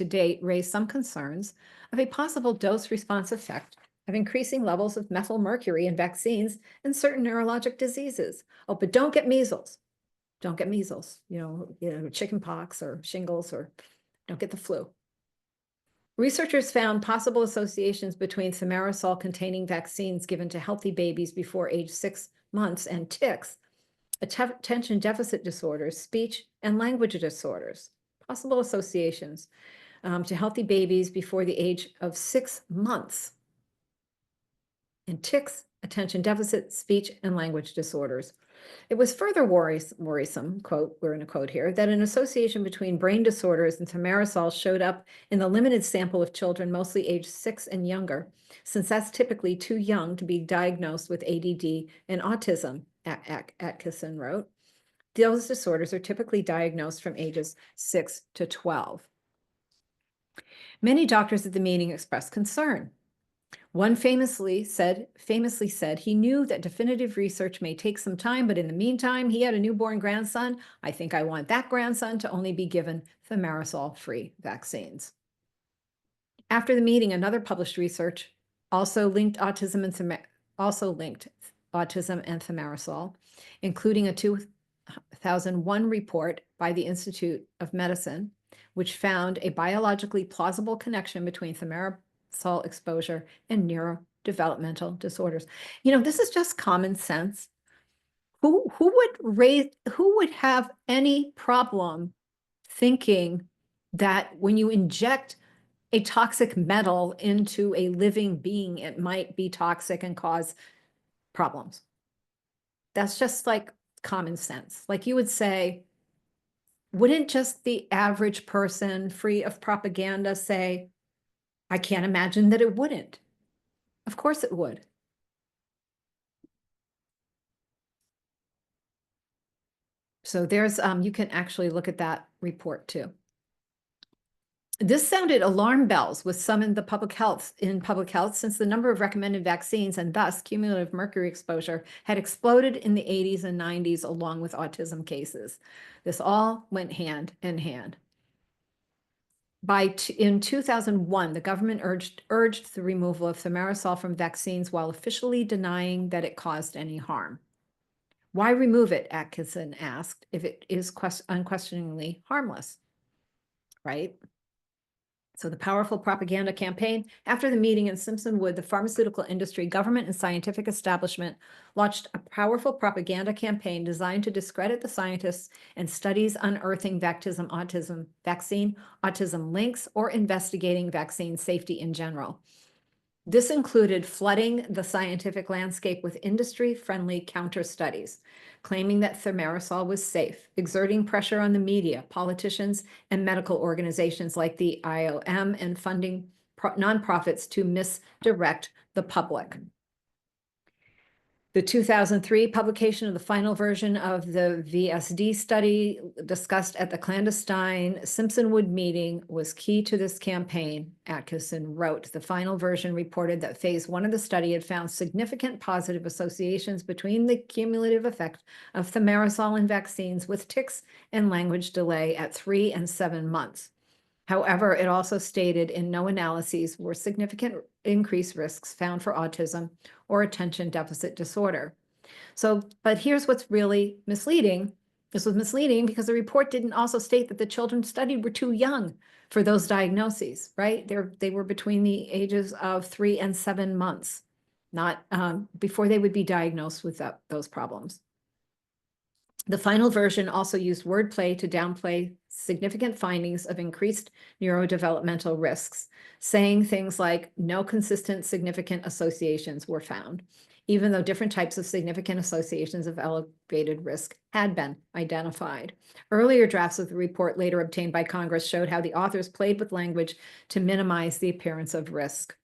date raise some concerns of a possible dose-response effect of increasing levels of methylmercury in vaccines and certain neurologic diseases. Oh, but don't get measles. Don't get measles, chicken pox or shingles, or don't get the flu. Researchers found possible associations between thimerosal-containing vaccines given to healthy babies before age 6 months and tics, attention deficit disorders, speech and language disorders. Possible associations to healthy babies before the age of 6 months and tics, attention deficit, speech and language disorders. It was further worrisome, quote, we're in a quote here, that an association between brain disorders and thimerosal showed up in the limited sample of children, mostly aged 6 and younger, since that's typically too young to be diagnosed with ADD and autism, Atkinson wrote. Those disorders are typically diagnosed from ages 6 to 12. Many doctors at the meeting expressed concern. One famously said he knew that definitive research may take some time, but in the meantime, he had a newborn grandson. I think I want that grandson to only be given thimerosal-free vaccines. After the meeting, another published research also linked autism and thimerosal, including a 2001 report by the Institute of Medicine, which found a biologically plausible connection between thimerosal exposure and neurodevelopmental disorders. This is just common sense. Who would have any problem thinking that when you inject a toxic metal into a living being, it might be toxic and cause problems? That's just like common sense. Like you would say, wouldn't just the average person free of propaganda say, I can't imagine that it wouldn't. Of course it would. So there's, you can actually look at that report too. This sounded alarm bells with some in public health, since the number of recommended vaccines and thus cumulative mercury exposure had exploded in the 80s and 90s along with autism cases. This all went hand in hand. In 2001, the government urged the removal of thimerosal from vaccines while officially denying that it caused any harm. Why remove it, Atkinson asked, if it is unquestioningly harmless, right? So the powerful propaganda campaign. After the meeting in Simpson Wood, the pharmaceutical industry, government, and scientific establishment launched a powerful propaganda campaign designed to discredit the scientists and studies unearthing vaccine autism links or investigating vaccine safety in general. This included flooding the scientific landscape with industry-friendly counter studies, claiming that thimerosal was safe, exerting pressure on the media, politicians, and medical organizations like the IOM, and funding nonprofits to misdirect the public. The 2003 publication of the final version of the VSD study discussed at the clandestine Simpson Wood meeting was key to this campaign, Atkinson wrote. The final version reported that phase 1 of the study had found significant positive associations between the cumulative effect of thimerosal in vaccines with tics and language delay at 3 and 7 months. However, it also stated in no analyses were significant increased risks found for autism or attention deficit disorder. So, but here's what's really misleading. This was misleading because the report didn't also state that the children studied were too young for those diagnoses, right? They were between the ages of 3 and 7 months, not before they would be diagnosed with those problems. The final version also used wordplay to downplay significant findings of increased neurodevelopmental risks, saying things like no consistent significant associations were found, even though different types of significant associations of elevated risk had been identified. Earlier drafts of the report, later obtained by Congress, showed how the authors played with language to minimize the appearance of risk.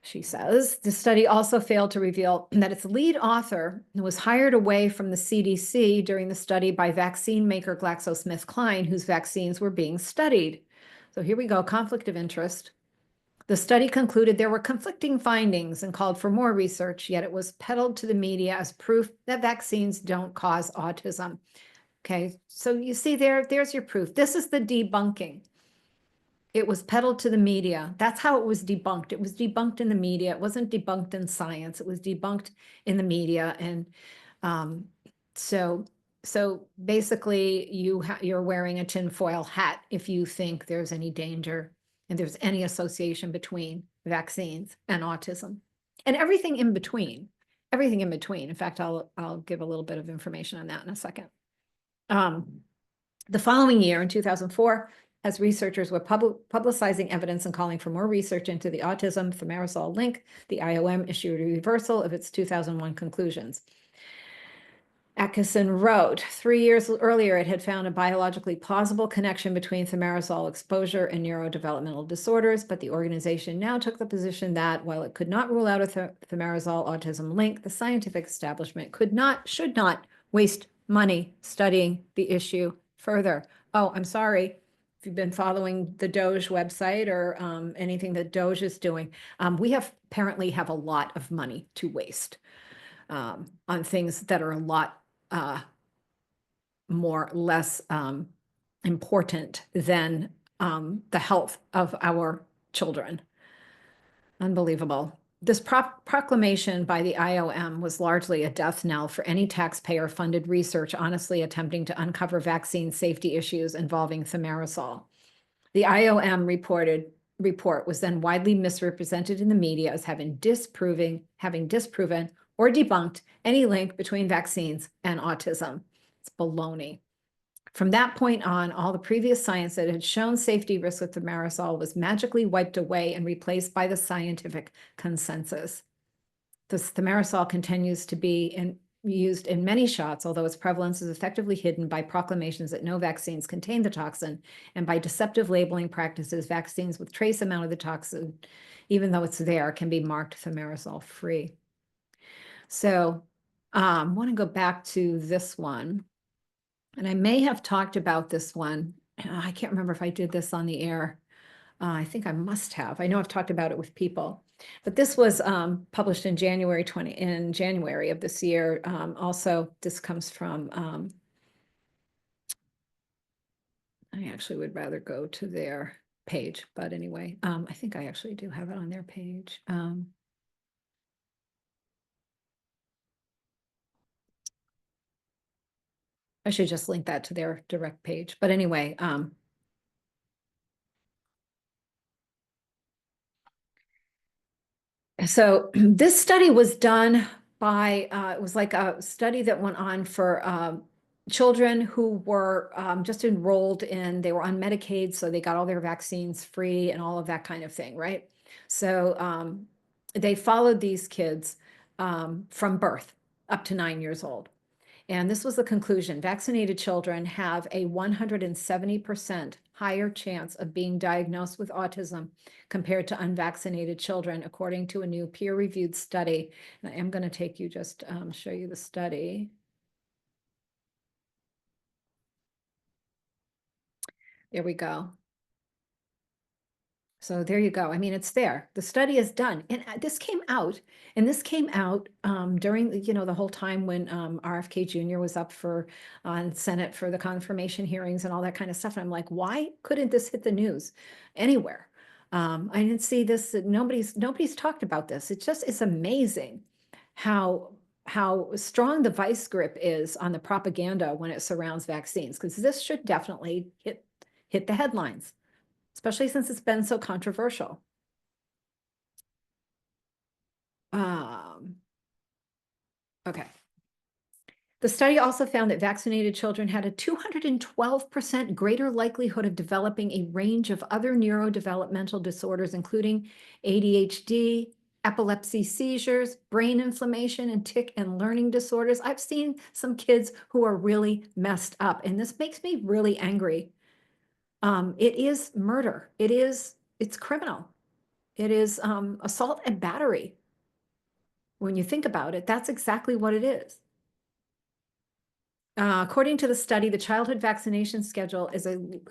She says, the study also failed to reveal that its lead author was hired away from the CDC during the study by vaccine maker GlaxoSmithKline, whose vaccines were being studied. So here we go, conflict of interest. The study concluded there were conflicting findings and called for more research, yet it was peddled to the media as proof that vaccines don't cause autism. Okay, so you see there's your proof. This is the debunking. It was peddled to the media. That's how it was debunked. It was debunked in the media. It wasn't debunked in science. It was debunked in the media. And so basically you're wearing a tinfoil hat if you think there's any danger and there's any association between vaccines and autism and everything in between. Everything in between. In fact, I'll give a little bit of information on that in a second. The following year, in 2004, as researchers were publicizing evidence and calling for more research into the autism thimerosal link, the IOM issued a reversal of its 2001 conclusions. Atkinson wrote, 3 years earlier, it had found a biologically plausible connection between thimerosal exposure and neurodevelopmental disorders, but the organization now took the position that while it could not rule out a thimerosal autism link, the scientific establishment should not waste money studying the issue further. Oh, I'm sorry. If you've been following the Doge website or anything that Doge is doing, we apparently have a lot of money to waste on things that are a lot less important than the health of our children. Unbelievable. This proclamation by the IOM was largely a death knell for any taxpayer-funded research honestly attempting to uncover vaccine safety issues involving thimerosal. The IOM report was then widely misrepresented in the media as having disproven or debunked any link between vaccines and autism. It's baloney. From that point on, all the previous science that had shown safety risks with thimerosal was magically wiped away and replaced by the scientific consensus. This thimerosal continues to be used in many shots, although its prevalence is effectively hidden by proclamations that no vaccines contain the toxin, and by deceptive labeling practices, vaccines with trace amount of the toxin, even though it's there, can be marked thimerosal free. So I want to go back to this one. And I may have talked about this one. I can't remember if I did this on the air. I think I must have. I know I've talked about it with people. But this was published in January of this year. Also, this comes from, I actually would rather go to their page, but anyway, I think I actually do have it on their page. I should just link that to their direct page. But anyway, so this study was done by, it was like a study that went on for children who were just enrolled in, they were on Medicaid, so they got all their vaccines free and all of that kind of thing, right? So they followed these kids from birth up to 9 years old. And this was the conclusion. Vaccinated children have a 170% higher chance of being diagnosed with autism compared to unvaccinated children, according to a new peer-reviewed study. And I am going to take you just show you the study. There we go. So there you go. I mean, it's there. The study is done. And this came out during, the whole time when RFK Jr. was up for on Senate for the confirmation hearings and all that kind of stuff. And I'm like, why couldn't this hit the news anywhere? I didn't see this. Nobody's talked about this. It's amazing how strong the vice grip is on the propaganda when it surrounds vaccines, because this should definitely hit the headlines, especially since it's been so controversial. Okay. The study also found that vaccinated children had a 212% greater likelihood of developing a range of other neurodevelopmental disorders, including ADHD, epilepsy, seizures, brain inflammation, and tic and learning disorders. I've seen some kids who are really messed up, and this makes me really angry. It is murder. It's criminal. It is assault and battery. When you think about it, that's exactly what it is. According to the study, the childhood vaccination schedule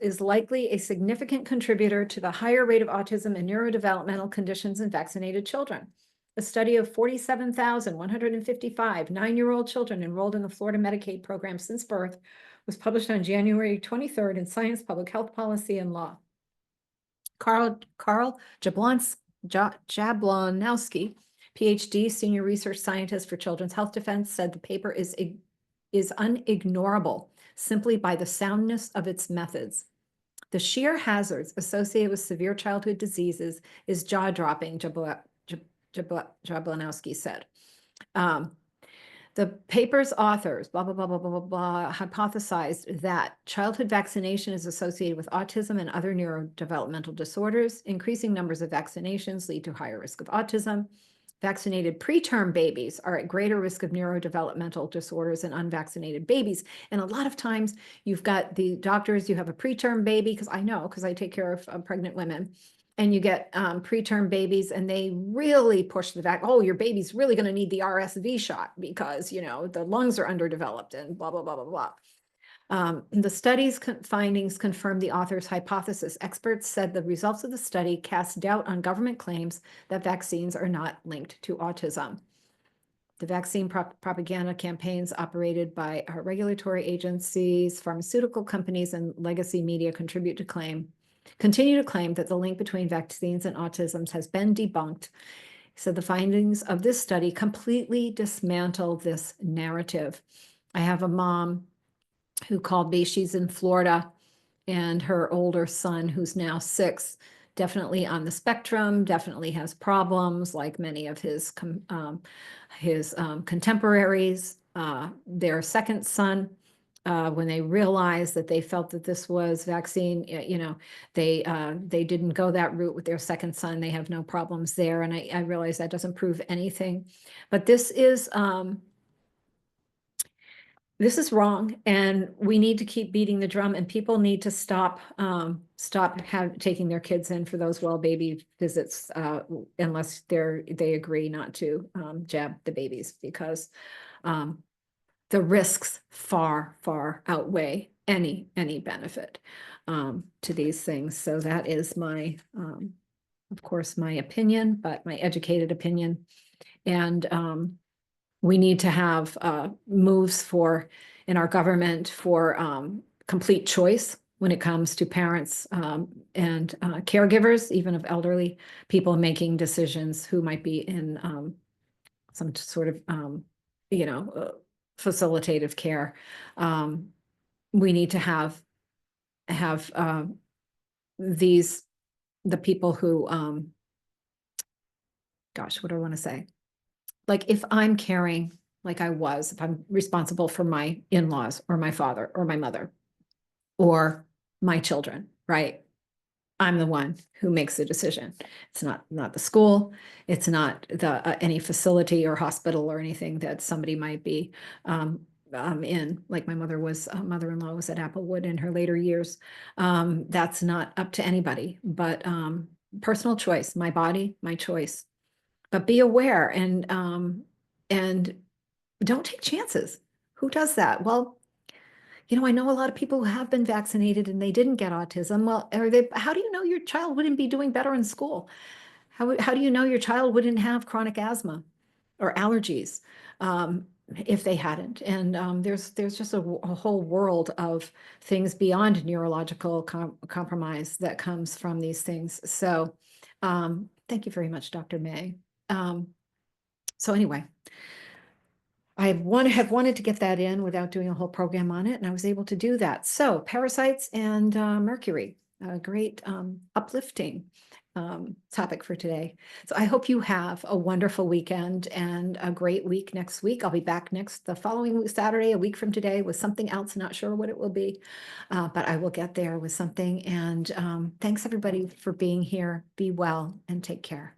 is likely a significant contributor to the higher rate of autism and neurodevelopmental conditions in vaccinated children. A study of 47,155 9-year-old children enrolled in the Florida Medicaid program since birth was published on January 23rd in Science, Public Health Policy, and Law. Carl Jablonowski, PhD, senior research scientist for Children's Health Defense, said the paper is unignorable simply by the soundness of its methods. The sheer hazards associated with severe childhood diseases is jaw-dropping, Jablonowski said. The paper's authors, blah, blah, blah, blah, blah, blah, blah, hypothesized that childhood vaccination is associated with autism and other neurodevelopmental disorders. Increasing numbers of vaccinations lead to higher risk of autism. Vaccinated preterm babies are at greater risk of neurodevelopmental disorders than unvaccinated babies. And a lot of times you've got the doctors, you have a preterm baby, because I take care of pregnant women, and you get preterm babies and they really push the vaccine. Oh, your baby's really going to need the RSV shot because, the lungs are underdeveloped and blah, blah, blah, blah, blah. The study's findings confirmed the author's hypothesis. Experts said the results of the study cast doubt on government claims that vaccines are not linked to autism. The vaccine propaganda campaigns operated by regulatory agencies, pharmaceutical companies, and legacy media continue to claim that the link between vaccines and autism has been debunked. So the findings of this study completely dismantle this narrative. I have a mom who called me. She's in Florida, and her older son, who's now 6, definitely on the spectrum, definitely has problems like many of his contemporaries. Their second son, when they realized that they felt that this was vaccine, they didn't go that route with their second son. They have no problems there. And I realize that doesn't prove anything, but this is this is wrong, and we need to keep beating the drum, and people need to stop taking their kids in for those well baby visits, unless they agree not to, jab the babies, because, the risks far, far outweigh any benefit, to these things. So that is my, of course, my opinion, but my educated opinion. And, we need to have moves in our government for complete choice when it comes to parents, and caregivers, even of elderly people making decisions who might be in some sort of, you know, facilitative care. We need to have these the people who, gosh, what do I want to say? Like, if I'm caring, like if I'm responsible for my in-laws or my father or my mother or my children, right? I'm the one who makes the decision. It's not the school. It's not any facility or hospital or anything that somebody might be, in. Like my mother-in-law was at Applewood in her later years. That's not up to anybody, but personal choice, my body, my choice. But be aware, and don't take chances. Who does that? Well, I know a lot of people who have been vaccinated and they didn't get autism. Well, how do you know your child wouldn't be doing better in school? How do you know your child wouldn't have chronic asthma or allergies, if they hadn't? And there's just a whole world of things beyond neurological compromise that comes from these things. So thank you very much, Dr. May. So anyway, I have wanted to get that in without doing a whole program on it, and I was able to do that. So parasites and Mercury, a great uplifting topic for today. So I hope you have a wonderful weekend and a great week next week. I'll be back the following Saturday, a week from today, with something else. Not sure what it will be, but I will get there with something. And thanks everybody for being here. Be well and take care.